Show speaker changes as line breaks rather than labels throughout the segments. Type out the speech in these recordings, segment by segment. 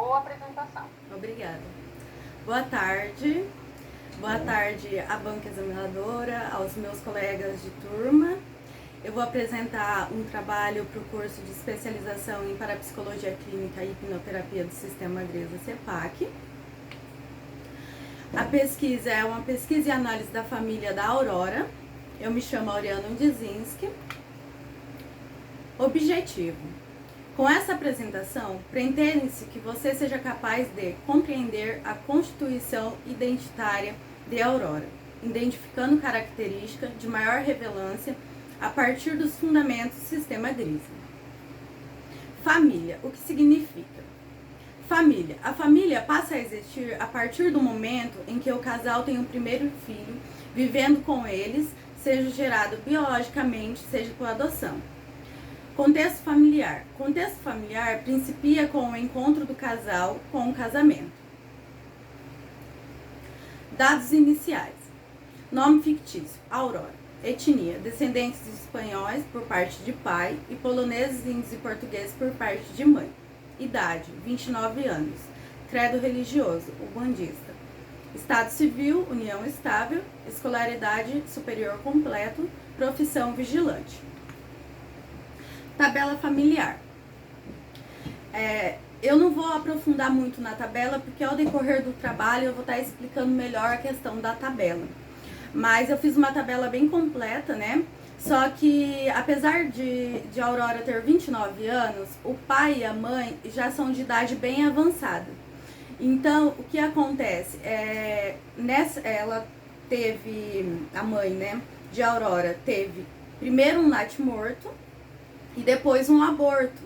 Boa apresentação.
Obrigada. Boa tarde. Boa tarde à banca examinadora, aos meus colegas de turma. Eu vou apresentar um trabalho para o curso de especialização em parapsicologia clínica e hipnoterapia do Sistema Greza-CEPAC. A pesquisa é uma pesquisa e análise da família da Aurora. Eu me chamo Auriano Dzizinski. Objetivo. Com essa apresentação, pretende-se que você seja capaz de compreender a constituição identitária de Aurora, identificando características de maior relevância a partir dos fundamentos do sistema Greza. Família, o que significa? Família. A família passa a existir a partir do momento em que o casal tem o primeiro filho, vivendo com eles, seja gerado biologicamente, seja por adoção. Contexto familiar. Contexto familiar principia com o encontro do casal com o casamento. Dados iniciais. Nome fictício, Aurora. Etnia, descendentes de espanhóis por parte de pai e poloneses, índios e portugueses por parte de mãe. Idade, 29 anos. Credo religioso, ubandista. Estado civil, união estável. Escolaridade superior completo. Profissão vigilante. Tabela familiar. Eu não vou aprofundar muito na tabela, porque ao decorrer do trabalho eu vou estar explicando melhor a questão da tabela. Mas eu fiz uma tabela bem completa, né? Só que, apesar de Aurora ter 29 anos, o pai e a mãe já são de idade bem avançada. Então, o que acontece? Ela teve, a mãe, né, de Aurora, teve primeiro um natimorto e depois um aborto.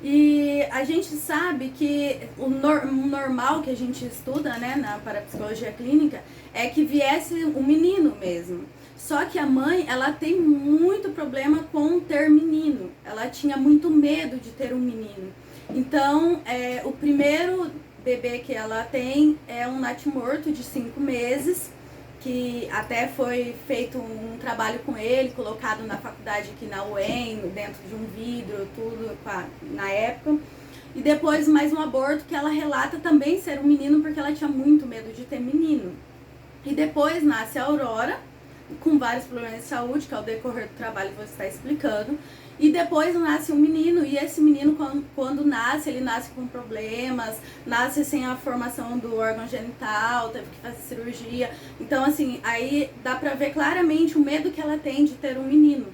E a gente sabe que o normal que a gente estuda, né, na parapsicologia clínica, é que viesse um menino mesmo. Só que a mãe, ela tem muito problema com ter menino. Ela tinha muito medo de ter um menino. Então, o primeiro bebê que ela tem é um natimorto de 5 meses, que até foi feito um trabalho com ele, colocado na faculdade aqui na UEM, dentro de um vidro, tudo na época. E depois mais um aborto que ela relata também ser um menino, porque ela tinha muito medo de ter menino. E depois nasce a Aurora, com vários problemas de saúde, que ao decorrer do trabalho vou estar explicando. E depois nasce um menino, e esse menino, quando nasce, ele nasce com problemas, nasce sem a formação do órgão genital, teve que fazer cirurgia. Então, assim, aí dá pra ver claramente o medo que ela tem de ter um menino.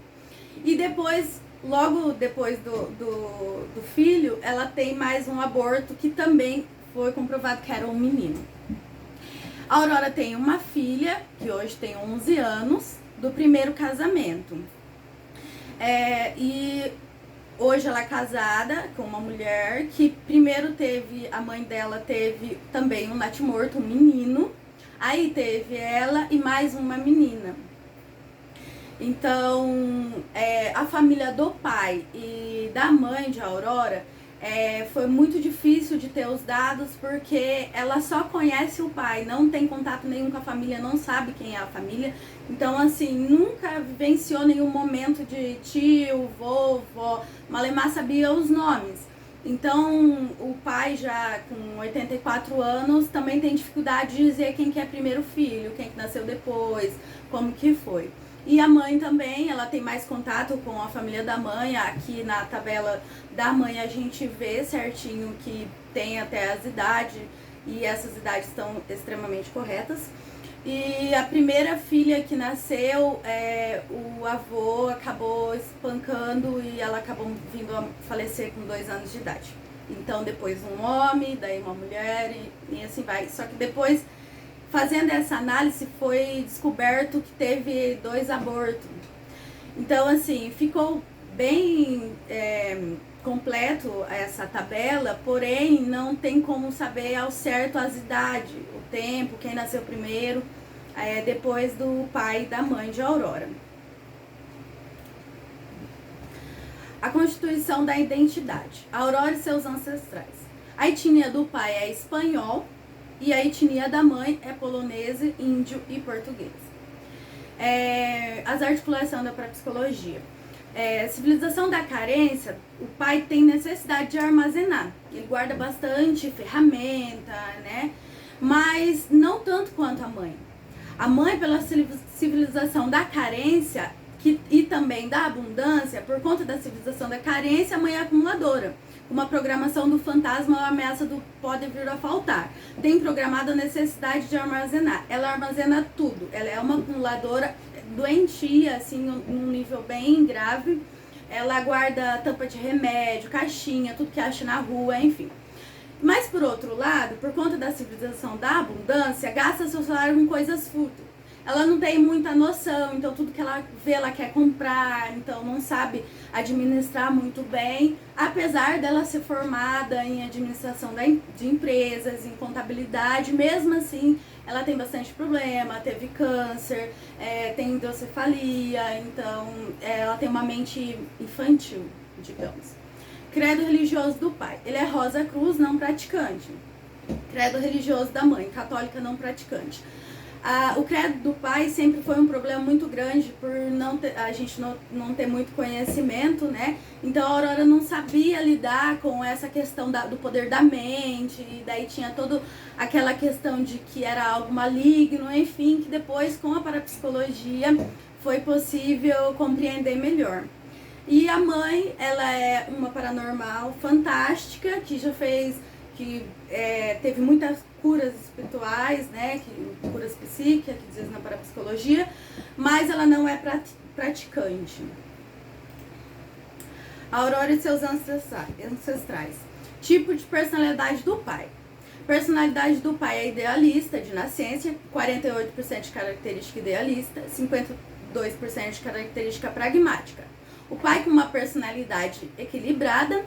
E depois, logo depois do filho, ela tem mais um aborto, que também foi comprovado que era um menino. A Aurora tem uma filha, que hoje tem 11 anos, do primeiro casamento. E hoje ela é casada com uma mulher que primeiro teve, a mãe dela teve também um natimorto, um menino. Aí teve ela e mais uma menina. Então, a família do pai e da mãe de Aurora foi muito difícil de ter os dados, porque ela só conhece o pai, não tem contato nenhum com a família, não sabe quem é a família. Então, assim, nunca vivenciou nenhum momento de tio, vovó, malemar sabia os nomes. Então, o pai já com 84 anos também tem dificuldade de dizer quem que é primeiro filho, quem que nasceu depois, como que foi. E a mãe também, ela tem mais contato com a família da mãe. Aqui na tabela da mãe a gente vê certinho que tem até as idades, e essas idades estão extremamente corretas. E a primeira filha que nasceu, o avô acabou espancando e ela acabou vindo a falecer com 2 anos de idade. Então depois um homem, daí uma mulher e assim vai. Só que depois, fazendo essa análise, foi descoberto que teve 2 abortos. Então, assim, ficou bem completo essa tabela, porém não tem como saber ao certo as idades, o tempo, quem nasceu primeiro, depois do pai e da mãe de Aurora. A constituição da identidade. Aurora e seus ancestrais. A etnia do pai é espanhol, e a etnia da mãe é polonesa, índio e português. As articulações da parapsicologia. Civilização da carência, o pai tem necessidade de armazenar. Ele guarda bastante ferramenta, né? Mas não tanto quanto a mãe. A mãe, pela civilização da carência e também da abundância, por conta da civilização da carência, a mãe é acumuladora. Uma programação do fantasma ou ameaça do pode vir a faltar. Tem programada a necessidade de armazenar. Ela armazena tudo. Ela é uma acumuladora doentia, assim, num nível bem grave. Ela guarda tampa de remédio, caixinha, tudo que acha na rua, enfim. Mas, por outro lado, por conta da civilização da abundância, gasta seu salário com coisas fúteis. Ela não tem muita noção, então tudo que ela vê, ela quer comprar, então não sabe administrar muito bem, apesar dela ser formada em administração de empresas, em contabilidade, mesmo assim ela tem bastante problema, teve câncer, tem hidrocefalia, então ela tem uma mente infantil, digamos. Credo religioso do pai, ele é Rosa Cruz, não praticante. Credo religioso da mãe, católica não praticante. O credo do pai sempre foi um problema muito grande por a gente não ter muito conhecimento, né? Então a Aurora não sabia lidar com essa questão do poder da mente, e daí tinha toda aquela questão de que era algo maligno, enfim, que depois com a parapsicologia foi possível compreender melhor. E a mãe, ela é uma paranormal fantástica, que já fez, teve muitas curas espirituais, né, curas psíquicas, que diz na parapsicologia, mas ela não é praticante. A Aurora e seus ancestrais. Tipo de personalidade do pai. Personalidade do pai é idealista, de nascença, 48% de característica idealista, 52% de característica pragmática. O pai com uma personalidade equilibrada,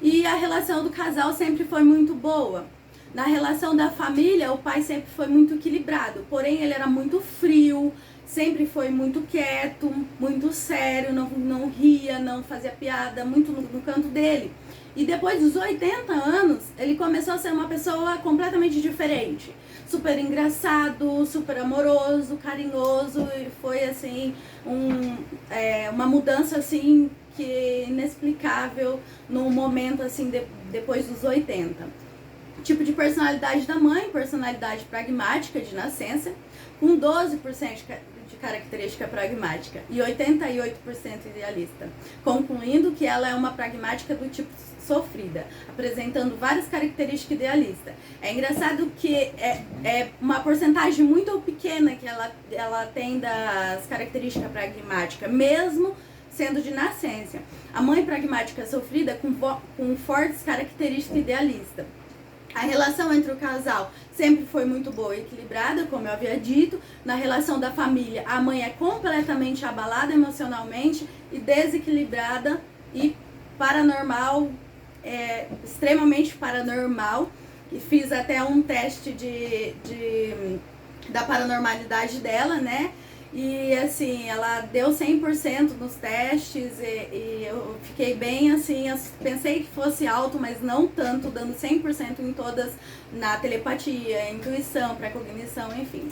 e a relação do casal sempre foi muito boa. Na relação da família, o pai sempre foi muito equilibrado, porém ele era muito frio, sempre foi muito quieto, muito sério, não ria, não fazia piada, muito no canto dele. E depois dos 80 anos, ele começou a ser uma pessoa completamente diferente. Super engraçado, super amoroso, carinhoso, e foi assim, uma mudança assim, que inexplicável no momento assim, depois dos 80. Tipo de personalidade da mãe, personalidade pragmática de nascença, com 12% de característica pragmática e 88% idealista, concluindo que ela é uma pragmática do tipo sofrida, apresentando várias características idealistas. É engraçado que é uma porcentagem muito pequena que ela tem das características pragmáticas, mesmo sendo de nascença. A mãe pragmática sofrida com fortes características idealistas. A relação entre o casal sempre foi muito boa e equilibrada, como eu havia dito. Na relação da família, a mãe é completamente abalada emocionalmente e desequilibrada e paranormal, extremamente paranormal. E fiz até um teste da paranormalidade dela, né? E assim, ela deu 100% nos testes e eu fiquei bem assim, pensei que fosse alto, mas não tanto, dando 100% em todas, na telepatia, intuição, precognição, enfim.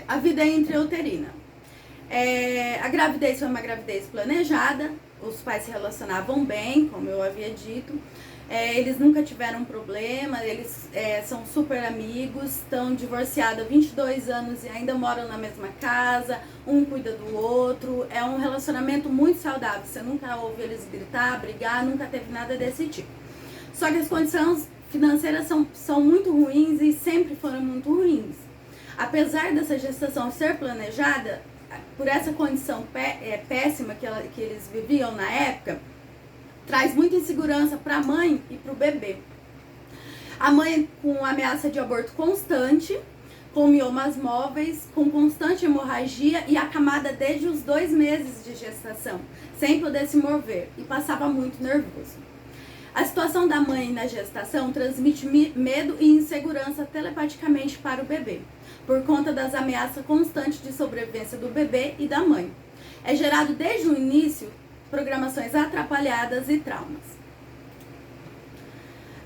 A vida intrauterina. A gravidez foi uma gravidez planejada, os pais se relacionavam bem, como eu havia dito. Eles nunca tiveram problema, eles são super amigos, estão divorciados há 22 anos e ainda moram na mesma casa, um cuida do outro, é um relacionamento muito saudável, você nunca ouve eles gritar, brigar, nunca teve nada desse tipo. Só que as condições financeiras são muito ruins e sempre foram muito ruins. Apesar dessa gestação ser planejada, por essa condição péssima que eles viviam na época, traz muita insegurança para a mãe e para o bebê. A mãe com ameaça de aborto constante, com miomas móveis, com constante hemorragia e acamada desde os 2 meses de gestação, sem poder se mover, e passava muito nervoso. A situação da mãe na gestação transmite medo e insegurança telepaticamente para o bebê, por conta das ameaças constantes de sobrevivência do bebê e da mãe. É gerado desde o início programações atrapalhadas e traumas.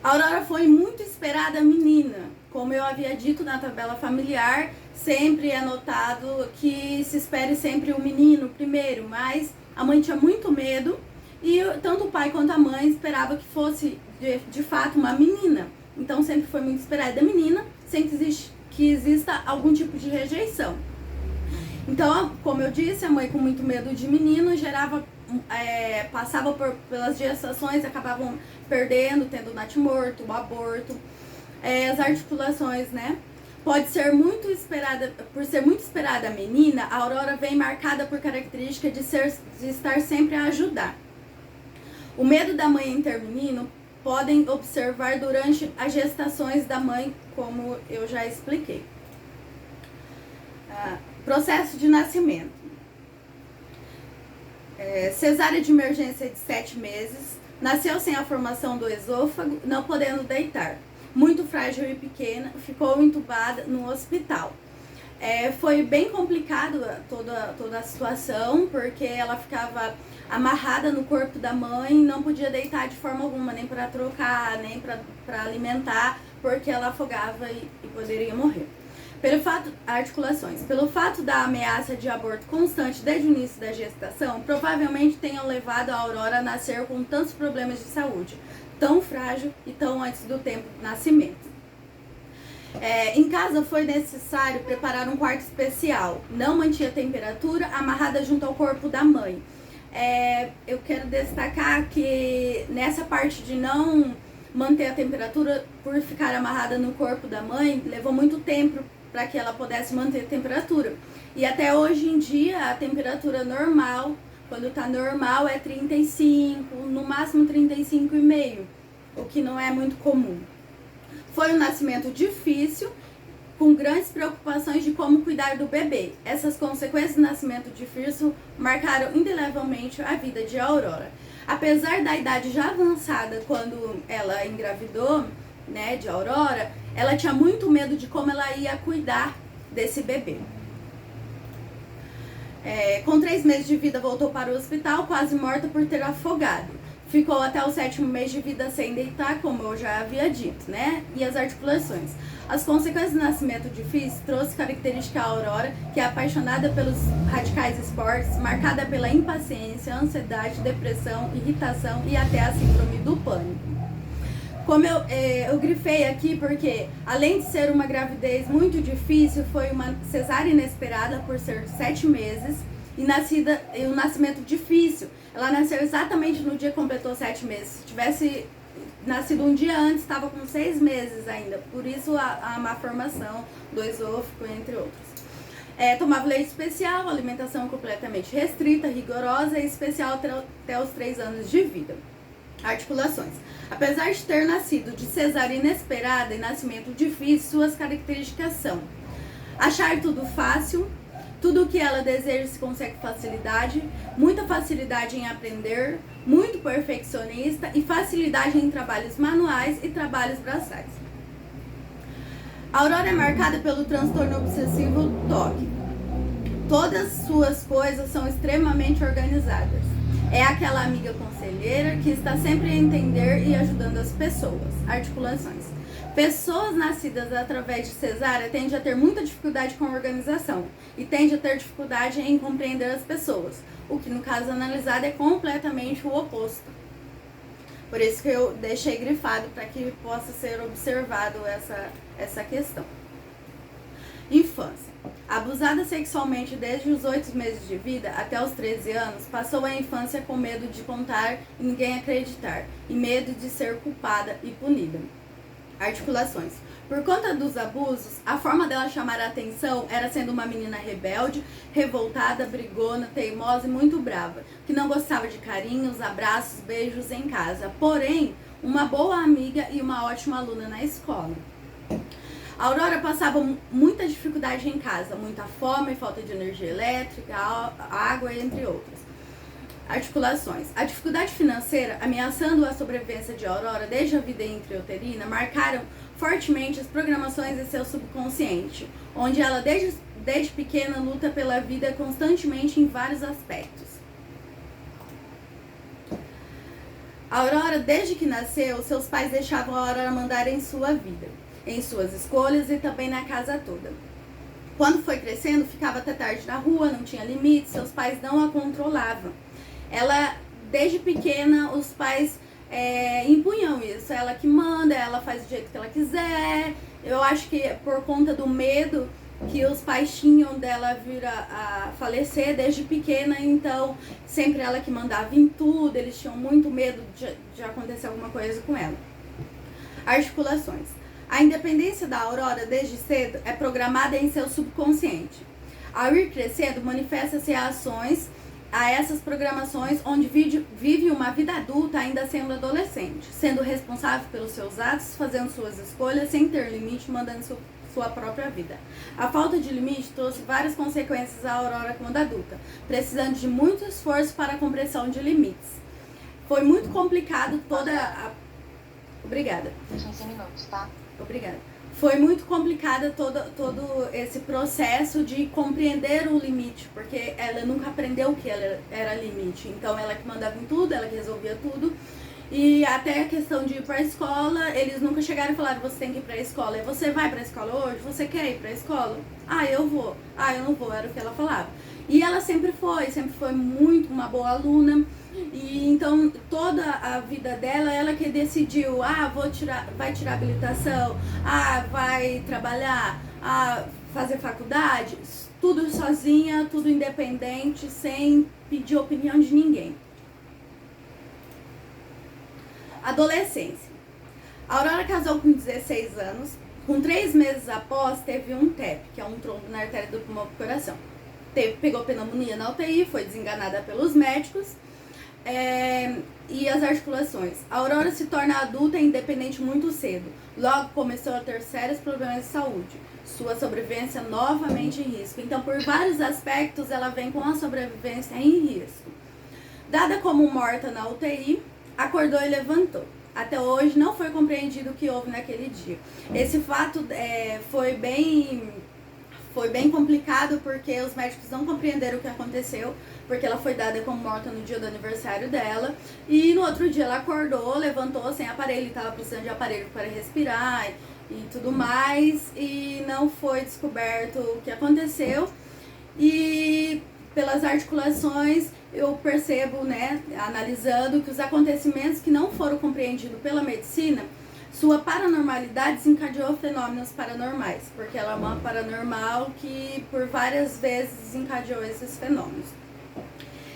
A Aurora foi muito esperada menina. Como eu havia dito na tabela familiar, sempre é notado que se espere sempre o menino primeiro, mas A mãe tinha muito medo e tanto o pai quanto a mãe esperava que fosse de fato uma menina. Então sempre foi muito esperada a menina, sem que exista algum tipo de rejeição. Então, como eu disse, a mãe com muito medo de menino passava pelas gestações, acabavam perdendo, tendo natimorto, o aborto, as articulações, né? Por ser muito esperada a menina, a Aurora vem marcada por característica de estar sempre a ajudar. O medo da mãe em ter menino podem observar durante as gestações da mãe, como eu já expliquei. Processo de nascimento. Cesárea de emergência de 7 meses. Nasceu sem a formação do esôfago, não podendo deitar. Muito frágil e pequena, ficou entubada no hospital. Foi bem complicado toda a situação, porque ela ficava amarrada no corpo da mãe, não podia deitar de forma alguma, nem para trocar, nem para alimentar, porque ela afogava e poderia morrer. Pelo fato da ameaça de aborto constante desde o início da gestação, provavelmente tenham levado a Aurora a nascer com tantos problemas de saúde, tão frágil e tão antes do tempo do nascimento. Em casa foi necessário preparar um quarto especial, não mantinha temperatura, amarrada junto ao corpo da mãe. Eu quero destacar que nessa parte de não manter a temperatura, por ficar amarrada no corpo da mãe, levou muito tempo para que ela pudesse manter a temperatura. E até hoje em dia, a temperatura normal, quando está normal, é 35, no máximo 35,5, o que não é muito comum. Foi um nascimento difícil, com grandes preocupações de como cuidar do bebê. Essas consequências do nascimento difícil marcaram indelevelmente a vida de Aurora. Apesar da idade já avançada quando ela engravidou, né, de Aurora, ela tinha muito medo de como ela ia cuidar desse bebê. Com 3 meses de vida voltou para o hospital, quase morta por ter afogado. Ficou até o 7º mês de vida sem deitar, como eu já havia dito, né? E as articulações. As consequências do nascimento difícil trouxe característica à Aurora, que é apaixonada pelos radicais esportes, marcada pela impaciência, ansiedade, depressão, irritação e até a síndrome do pânico. Como eu grifei aqui porque, além de ser uma gravidez muito difícil, foi uma cesárea inesperada por ser 7 meses e um nascimento difícil. Ela nasceu exatamente no dia que completou 7 meses. Se tivesse nascido um dia antes, estava com 6 meses ainda. Por isso a má formação do esôfago, entre outros. Tomava leite especial, alimentação completamente restrita, rigorosa e especial até os 3 anos de vida. Articulações. Apesar de ter nascido de cesárea inesperada e nascimento difícil, suas características são: achar tudo fácil, tudo o que ela deseja se consegue com facilidade, muita facilidade em aprender, muito perfeccionista e facilidade em trabalhos manuais e trabalhos braçais. A Aurora é marcada pelo transtorno obsessivo TOC. Todas suas coisas são extremamente organizadas. É aquela amiga conselheira que está sempre a entender e ajudando as pessoas. Articulações. Pessoas nascidas através de cesárea tendem a ter muita dificuldade com a organização e tendem a ter dificuldade em compreender as pessoas, o que no caso analisado é completamente o oposto. Por isso que eu deixei grifado para que possa ser observado essa questão. Infância. Abusada sexualmente desde os 8 meses de vida até os 13 anos, passou a infância com medo de contar e ninguém acreditar, e medo de ser culpada e punida. Articulações. Por conta dos abusos, a forma dela chamar a atenção era sendo uma menina rebelde, revoltada, brigona, teimosa e muito brava, que não gostava de carinhos, abraços, beijos em casa, porém, uma boa amiga e uma ótima aluna na escola. A Aurora passava muita dificuldade em casa, muita fome, falta de energia elétrica, água, entre outras. Articulações. A dificuldade financeira, ameaçando a sobrevivência de Aurora desde a vida intrauterina, marcaram fortemente as programações de seu subconsciente, onde ela desde pequena luta pela vida constantemente em vários aspectos. A Aurora, desde que nasceu, seus pais deixavam a Aurora mandar em sua vida, em suas escolhas e também na casa toda. Quando foi crescendo, ficava até tarde na rua, não tinha limites, seus pais não a controlavam. ela, desde pequena, os pais impunham isso. Ela que manda, ela faz do jeito que ela quiser. Eu acho que por conta do medo que os pais tinham dela vir a falecer desde pequena, então sempre ela que mandava em tudo, eles tinham muito medo de acontecer alguma coisa com ela. Articulações. A independência da Aurora desde cedo é programada em seu subconsciente. Ao ir crescendo, manifesta-se reações a essas programações, onde vive uma vida adulta ainda sendo adolescente, sendo responsável pelos seus atos, fazendo suas escolhas, sem ter limite, mandando sua própria vida. A falta de limite trouxe várias consequências à Aurora quando adulta, precisando de muito esforço para a compreensão de limites. Foi muito complicado toda a... Obrigada.
15 minutos, tá?
Obrigada. Foi muito complicada todo esse processo de compreender o limite, porque ela nunca aprendeu o que era limite. Então ela que mandava em tudo, ela que resolvia tudo. E até a questão de ir para a escola, eles nunca chegaram e falaram, você tem que ir para a escola. E você vai para a escola hoje? Você quer ir para a escola? Ah, eu vou. Ah, eu não vou, era o que ela falava. E ela sempre foi muito uma boa aluna. E então toda a vida dela, ela que decidiu, vai tirar habilitação, vai trabalhar, fazer faculdade, tudo sozinha, tudo independente, sem pedir opinião de ninguém. Adolescência. A Aurora casou com 16 anos. Com 3 meses após, teve um TEP, que é um trombo na artéria do pulmão do coração. Pegou pneumonia na UTI, foi desenganada pelos médicos. E as articulações. A Aurora se torna adulta e independente muito cedo. Logo começou a ter sérios problemas de saúde. Sua sobrevivência novamente em risco. Então, por vários aspectos, ela vem com a sobrevivência em risco. Dada como morta na UTI, acordou e levantou. Até hoje não foi compreendido o que houve naquele dia. Esse fato foi bem complicado, porque os médicos não compreenderam o que aconteceu, porque ela foi dada como morta no dia do aniversário dela. E no outro dia ela acordou, levantou sem aparelho, estava precisando de aparelho para respirar e tudo mais. E não foi descoberto o que aconteceu. E pelas articulações eu percebo, analisando que os acontecimentos que não foram compreendidos pela medicina, sua paranormalidade desencadeou fenômenos paranormais, porque ela é uma paranormal que por várias vezes desencadeou esses fenômenos.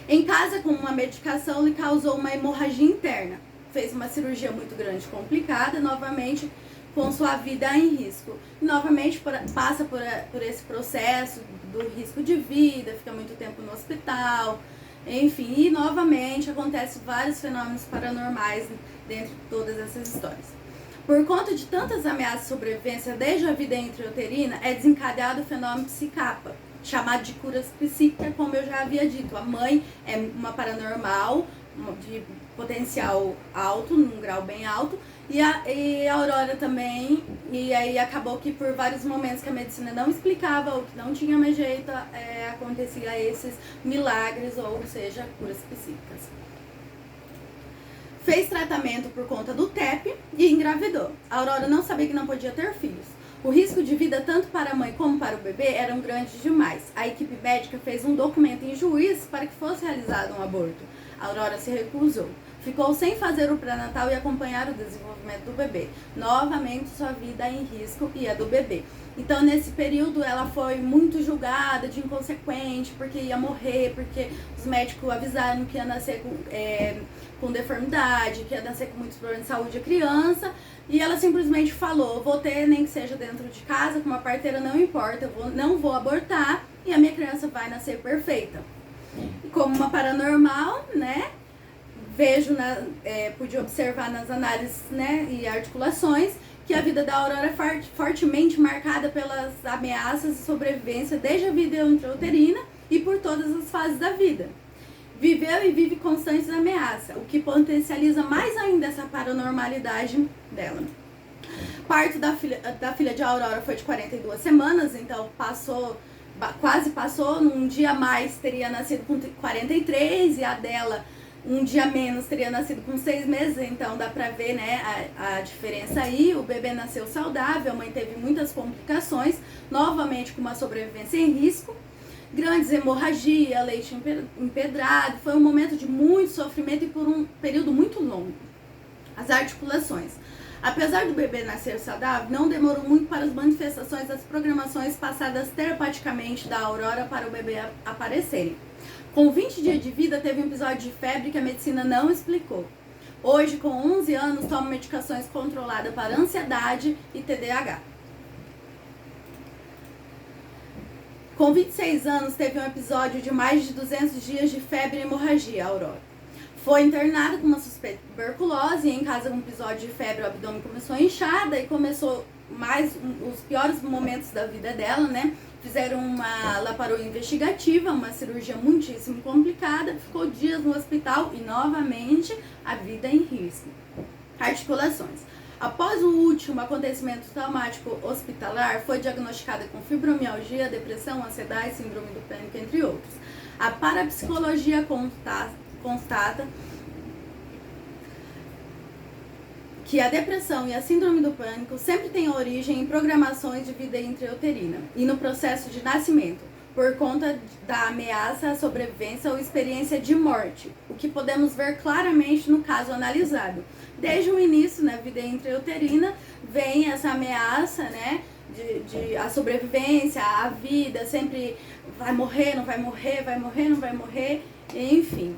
Em casa, com uma medicação, lhe causou uma hemorragia interna. Fez uma cirurgia muito grande, complicada, novamente com sua vida em risco. E, novamente passa por esse processo do risco de vida, fica muito tempo no hospital, enfim, e novamente acontecem vários fenômenos paranormais dentro de todas essas histórias. Por conta de tantas ameaças de sobrevivência desde a vida intrauterina, é desencadeado o fenômeno psicapa, chamado de cura psíquica, como eu já havia dito. A mãe é uma paranormal de potencial alto, num grau bem alto, e a Aurora também. E aí acabou que por vários momentos que a medicina não explicava, ou que não tinha mais jeito, acontecia esses milagres, ou seja, curas psíquicas. Fez tratamento por conta do TEP e engravidou. A Aurora não sabia que não podia ter filhos. O risco de vida, tanto para a mãe como para o bebê, eram grandes demais. A equipe médica fez um documento em juízo para que fosse realizado um aborto. A Aurora se recusou. Ficou sem fazer o pré-natal e acompanhar o desenvolvimento do bebê. Novamente, sua vida em risco e a do bebê. Então, nesse período, ela foi muito julgada de inconsequente, porque ia morrer, porque os médicos avisaram que ia nascer com deformidade, que ia nascer com muitos problemas de saúde a criança. E ela simplesmente falou, vou ter, nem que seja dentro de casa, com uma parteira, não importa, não vou abortar e a minha criança vai nascer perfeita. E como uma paranormal, vejo, pude observar nas análises, e articulações, que a vida da Aurora é fortemente marcada pelas ameaças de sobrevivência desde a vida intrauterina e por todas as fases da vida. Viveu e vive constantes ameaças, o que potencializa mais ainda essa paranormalidade dela. Parto da filha de Aurora foi de 42 semanas, então quase passou, num dia a mais teria nascido com 43 e a dela um dia menos teria nascido com 6 meses, então dá pra ver a diferença aí. O bebê nasceu saudável, a mãe teve muitas complicações, novamente com uma sobrevivência em risco. Grandes hemorragia, leite empedrado, foi um momento de muito sofrimento e por um período muito longo. As articulações. Apesar do bebê nascer saudável, não demorou muito para as manifestações das programações passadas telepaticamente da Aurora para o bebê aparecerem. Com 20 dias de vida, teve um episódio de febre que a medicina não explicou. Hoje, com 11 anos, toma medicações controladas para ansiedade e TDAH. Com 26 anos, teve um episódio de mais de 200 dias de febre e hemorragia, Aurora. Foi internada com uma suspeita de tuberculose e em casa com um episódio de febre, o abdômen começou a inchada e começou os piores momentos da vida dela, né? Fizeram uma laparotomia investigativa, uma cirurgia muitíssimo complicada, ficou dias no hospital e novamente a vida em risco. Articulações. Após o último acontecimento traumático hospitalar, foi diagnosticada com fibromialgia, depressão, ansiedade, síndrome do pânico, entre outros. A parapsicologia constata que a depressão e a síndrome do pânico sempre têm origem em programações de vida intrauterina e no processo de nascimento, por conta da ameaça à sobrevivência ou experiência de morte, o que podemos ver claramente no caso analisado. Desde o início, na vida intrauterina, vem essa ameaça, né, de a sobrevivência, a vida, sempre vai morrer, não vai morrer, vai morrer, não vai morrer, enfim.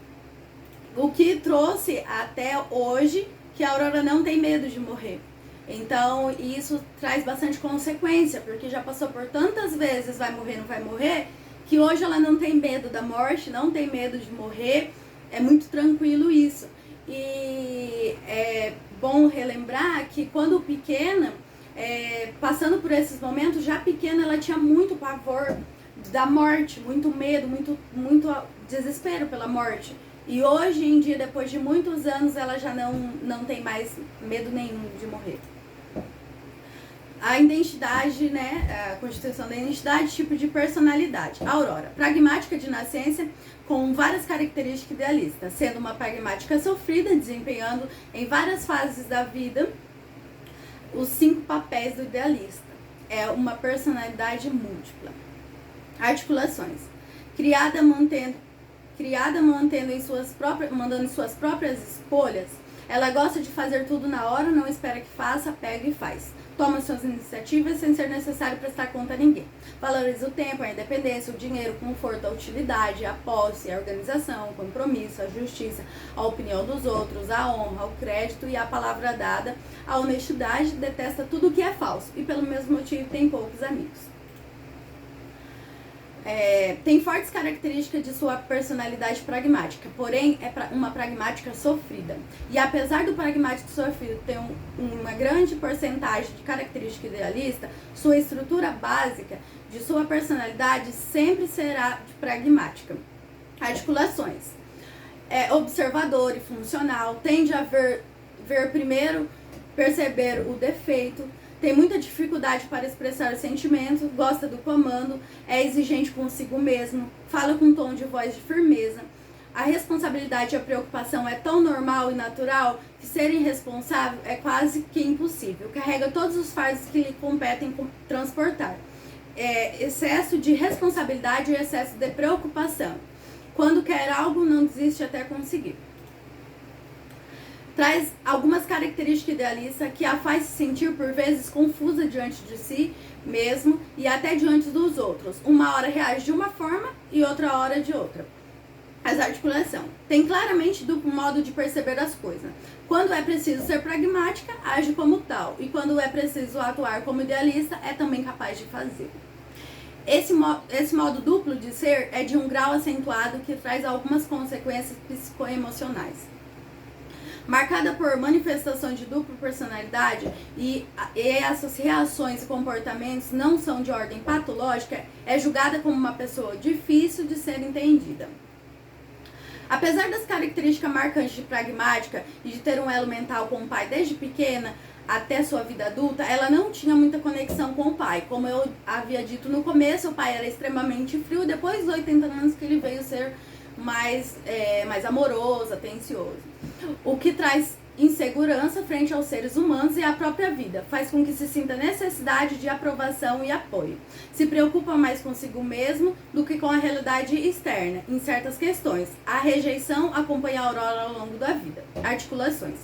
O que trouxe até hoje que a Aurora não tem medo de morrer. Então, isso traz bastante consequência, porque já passou por tantas vezes vai morrer, não vai morrer, que hoje ela não tem medo da morte, não tem medo de morrer, é muito tranquilo isso. E é bom relembrar que quando pequena, passando por esses momentos, já pequena ela tinha muito pavor da morte, muito medo, muito desespero pela morte. E hoje em dia, depois de muitos anos, ela já não tem mais medo nenhum de morrer. A identidade, né, a constituição da identidade, tipo de personalidade. Aurora, pragmática de nascença, com várias características idealistas, sendo uma pragmática sofrida, desempenhando em várias fases da vida os 5 papéis do idealista. É uma personalidade múltipla. Articulações. Mandando em suas próprias escolhas, ela gosta de fazer tudo na hora, não espera que faça, pega e faz. Toma suas iniciativas sem ser necessário prestar conta a ninguém. Valoriza o tempo, a independência, o dinheiro, o conforto, a utilidade, a posse, a organização, o compromisso, a justiça, a opinião dos outros, a honra, o crédito e a palavra dada, a honestidade, detesta tudo que é falso e pelo mesmo motivo tem poucos amigos. Tem fortes características de sua personalidade pragmática, porém é uma pragmática sofrida. E apesar do pragmático sofrido ter uma grande porcentagem de característica idealista, sua estrutura básica de sua personalidade sempre será pragmática. Articulações. É observador e funcional, tende a ver primeiro, perceber o defeito, tem muita dificuldade para expressar sentimentos, gosta do comando, é exigente consigo mesmo, fala com um tom de voz de firmeza. A responsabilidade e a preocupação é tão normal e natural que ser irresponsável é quase que impossível. Carrega todos os fardos que lhe competem transportar. Excesso de responsabilidade e excesso de preocupação. Quando quer algo, não desiste até conseguir. Traz algumas características idealistas que a faz se sentir por vezes confusa diante de si mesmo e até diante dos outros. Uma hora reage de uma forma e outra hora de outra. As articulações. Tem claramente duplo modo de perceber as coisas. Quando é preciso ser pragmática, age como tal. E quando é preciso atuar como idealista, é também capaz de fazer. Esse modo duplo de ser é de um grau acentuado que traz algumas consequências psicoemocionais. Marcada por manifestações de dupla personalidade e essas reações e comportamentos não são de ordem patológica, é julgada como uma pessoa difícil de ser entendida. Apesar das características marcantes de pragmática e de ter um elo mental com o pai desde pequena até sua vida adulta, ela não tinha muita conexão com o pai. Como eu havia dito no começo, o pai era extremamente frio, depois dos 80 anos que ele veio ser mais amoroso, atencioso. O que traz insegurança frente aos seres humanos e à própria vida. Faz com que se sinta necessidade de aprovação e apoio. Se preocupa mais consigo mesmo do que com a realidade externa, em certas questões. A rejeição acompanha a Aurora ao longo da vida. Articulações.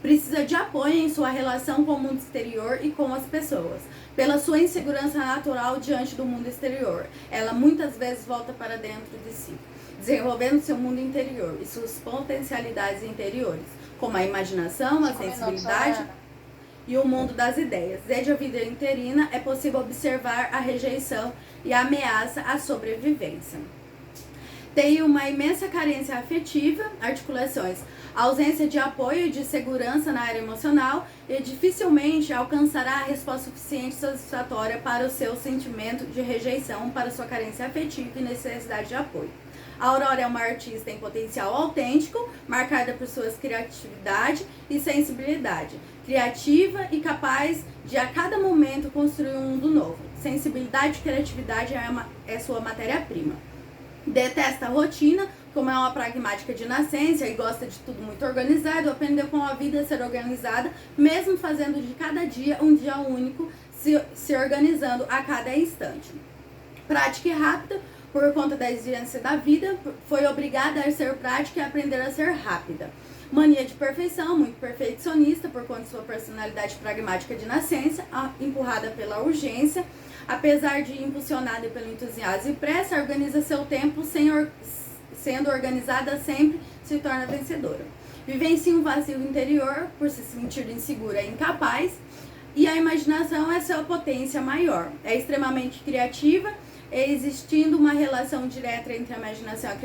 Precisa de apoio em sua relação com o mundo exterior e com as pessoas. Pela sua insegurança natural diante do mundo exterior, ela muitas vezes volta para dentro de si, desenvolvendo seu mundo interior e suas potencialidades interiores, como a imaginação, a sensibilidade e o mundo das ideias. Desde a vida interina é possível observar a rejeição e a ameaça à sobrevivência. Tem uma imensa carência afetiva, articulações, ausência de apoio e de segurança na área emocional e dificilmente alcançará a resposta suficiente e satisfatória para o seu sentimento de rejeição, para sua carência afetiva e necessidade de apoio. A Aurora é uma artista em potencial autêntico, marcada por sua criatividade e sensibilidade, criativa e capaz de a cada momento construir um mundo novo. Sensibilidade e criatividade é sua matéria-prima. Detesta a rotina, como é uma pragmática de nascença e gosta de tudo muito organizado, aprendeu com a vida a ser organizada, mesmo fazendo de cada dia um dia único, se organizando a cada instante. Prática e rápida, por conta da exigência da vida, foi obrigada a ser prática e aprender a ser rápida. Mania de perfeição, muito perfeccionista, por conta de sua personalidade pragmática de nascença, empurrada pela urgência. Apesar de impulsionada pelo entusiasmo e pressa, organiza seu tempo sendo organizada sempre, se torna vencedora. Vivencia um vazio interior por se sentir insegura e incapaz, e a imaginação é sua potência maior. É extremamente criativa, existindo uma relação direta entre a imaginação e a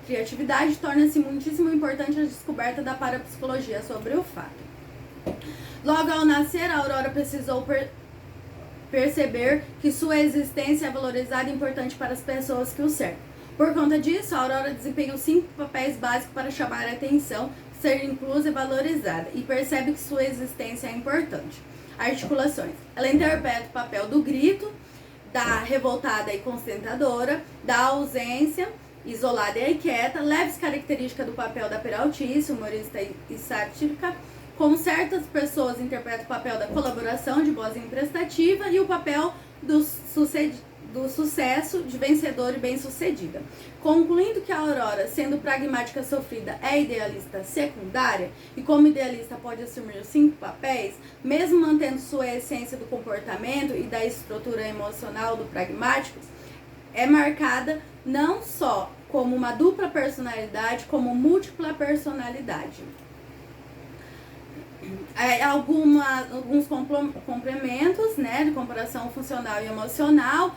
criatividade, torna-se muitíssimo importante a descoberta da parapsicologia sobre o fato. Logo ao nascer, a Aurora precisou perceber que sua existência é valorizada e importante para as pessoas que o cercam. Por conta disso, a Aurora desempenha os 5 papéis básicos para chamar a atenção, ser inclusa e valorizada, e percebe que sua existência é importante. Articulações. Ela interpreta o papel do grito, da revoltada e concentradoira, da ausência, isolada e quieta, leves características do papel da peraltice, humorista e sática. Como certas pessoas interpretam o papel da colaboração, de boazinha prestativa, e o papel do sucesso, de vencedor e bem-sucedida. Concluindo que a Aurora, sendo pragmática sofrida, é idealista secundária, e como idealista pode assumir os 5 papéis, mesmo mantendo sua essência do comportamento e da estrutura emocional do pragmático, é marcada não só como uma dupla personalidade, como múltipla personalidade. Alguns complementos, né, de comparação funcional e emocional.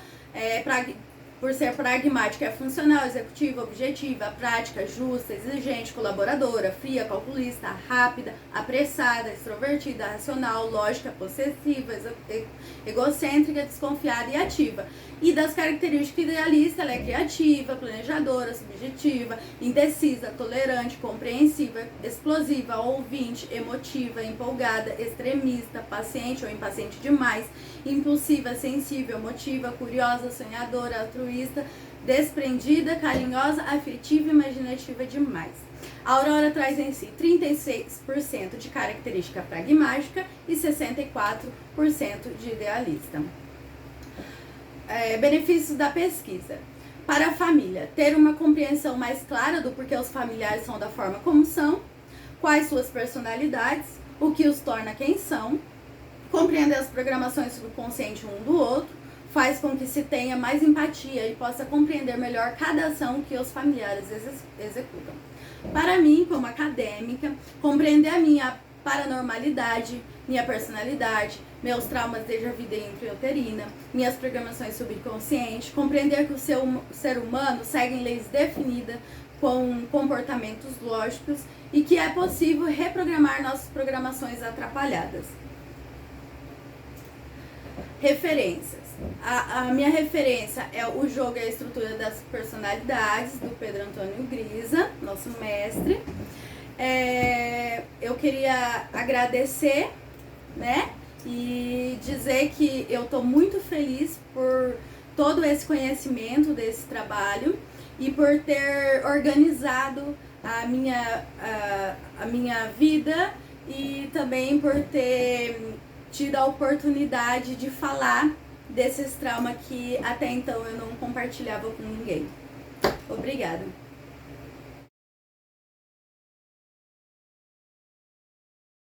Por ser pragmática, é funcional, executiva, objetiva, prática, justa, exigente, colaboradora, fria, calculista, rápida, apressada, extrovertida, racional, lógica, possessiva, egocêntrica, desconfiada e ativa. E das características idealistas, ela é criativa, planejadora, subjetiva, indecisa, tolerante, compreensiva, explosiva, ouvinte, emotiva, empolgada, extremista, paciente ou impaciente demais, impulsiva, sensível, emotiva, curiosa, sonhadora, altruísta, desprendida, carinhosa, afetiva e imaginativa demais. A Aurora traz em si 36% de característica pragmática e 64% de idealista. Benefícios da pesquisa. Para a família, ter uma compreensão mais clara do porquê os familiares são da forma como são, quais suas personalidades, o que os torna quem são, compreender as programações subconscientes um do outro, faz com que se tenha mais empatia e possa compreender melhor cada ação que os familiares executam. Para mim, como acadêmica, compreender a minha paranormalidade, minha personalidade, meus traumas desde a vida intrauterina, minhas programações subconscientes, compreender que o ser humano segue leis definidas com comportamentos lógicos e que é possível reprogramar nossas programações atrapalhadas. Referências. A minha referência é o jogo e a estrutura das personalidades, do Pedro Antônio Grisa, nosso mestre. Eu queria agradecer, né, e dizer que eu estou muito feliz por todo esse conhecimento desse trabalho e por ter organizado a minha vida e também por ter tido a oportunidade de falar desses traumas que até então eu não compartilhava com ninguém. Obrigada.